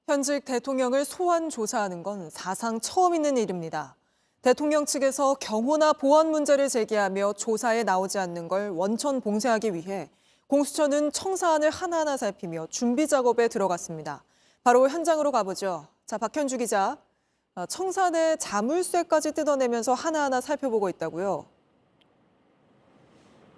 현직 대통령을 소환 조사하는 건 사상 처음 있는 일입니다. 대통령 측에서 경호나 보안 문제를 제기하며 조사에 나오지 않는 걸 원천 봉쇄하기 위해 공수처는 청사안을 하나하나 살피며 준비 작업에 들어갔습니다. 바로 현장으로 가보죠. 자, 박현주 기자. 청사안의 자물쇠까지 뜯어내면서 하나하나 살펴보고 있다고요?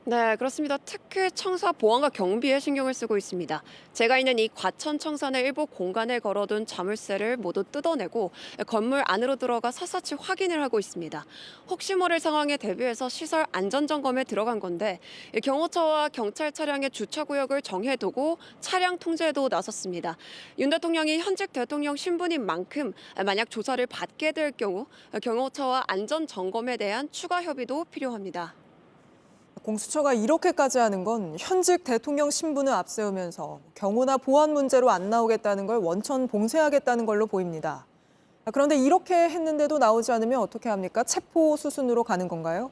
네, 그렇습니다. 특히 청사 보안과 경비에 신경을 쓰고 있습니다. 제가 있는 이 과천 청사내 일부 공간에 걸어둔 자물쇠를 모두 뜯어내고 건물 안으로 들어가 샅샅이 확인을 하고 있습니다. 혹시 모를 상황에 대비해서 시설 안전 점검에 들어간 건데 경호처와 경찰 차량의 주차 구역을 정해두고 차량 통제에도 나섰습니다. 윤 대통령이 현직 대통령 신분인 만큼 만약 조사를 받게 될 경우 경호처와 안전 점검에 대한 추가 협의도 필요합니다. 공수처가 이렇게까지 하는 건 현직 대통령 신분을 앞세우면서 경호나 보안 문제로 안 나오겠다는 걸 원천 봉쇄하겠다는 걸로 보입니다. 그런데 이렇게 했는데도 나오지 않으면 어떻게 합니까? 체포 수순으로 가는 건가요?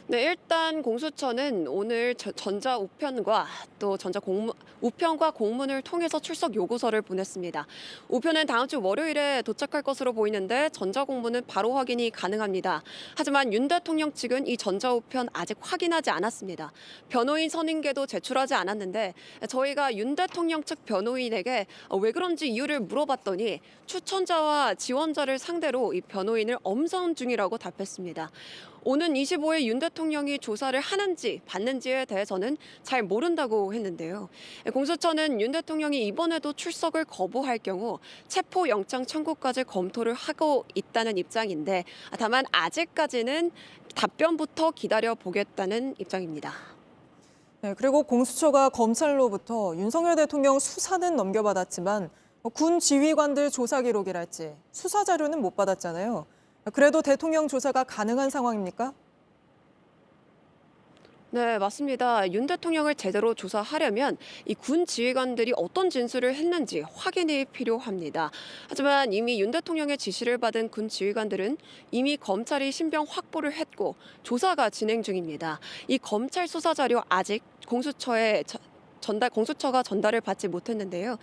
네, 일단 공수처는 오늘 전자우편과 또 우편과 공문을 통해서 출석 요구서를 보냈습니다. 우편은 다음 주 월요일에 도착할 것으로 보이는데 전자공문은 바로 확인이 가능합니다. 하지만 윤 대통령 측은 이 전자우편 아직 확인하지 않았습니다. 변호인 선임계도 제출하지 않았는데 저희가 윤 대통령 측 변호인에게 왜 그런지 이유를 물어봤더니 추천자와 지원자를 상대로 이 변호인을 엄선 중이라고 답했습니다. 오는 25일 윤 대통령이 조사를 하는지 받는지에 대해서는 잘 모른다고 했는데요. 공수처는 윤 대통령이 이번에도 출석을 거부할 경우 체포영장 청구까지 검토를 하고 있다는 입장인데 다만 아직까지는 답변부터 기다려보겠다는 입장입니다. 네, 그리고 공수처가 검찰로부터 윤석열 대통령 수사는 넘겨받았지만 군 지휘관들 조사 기록이랄지 수사 자료는 못 받았잖아요. 그래도 대통령 조사가 가능한 상황입니까? 네, 맞습니다. 윤 대통령을 제대로 조사하려면 이 군 지휘관들이 어떤 진술을 했는지 확인이 필요합니다. 하지만 이미 윤 대통령의 지시를 받은 군 지휘관들은 이미 검찰이 신병 확보를 했고 조사가 진행 중입니다. 이 검찰 수사 자료 아직 공수처가 전달을 받지 못했는데요.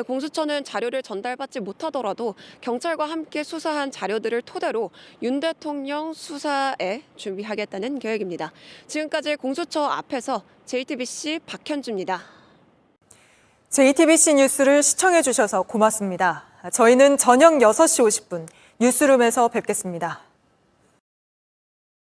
공수처는 자료를 전달받지 못하더라도 경찰과 함께 수사한 자료들을 토대로 윤 대통령 수사에 준비하겠다는 계획입니다. 지금까지 공수처 앞에서 JTBC 박현주입니다. JTBC 뉴스를 시청해 주셔서 고맙습니다. 저희는 저녁 6시 50분 뉴스룸에서 뵙겠습니다.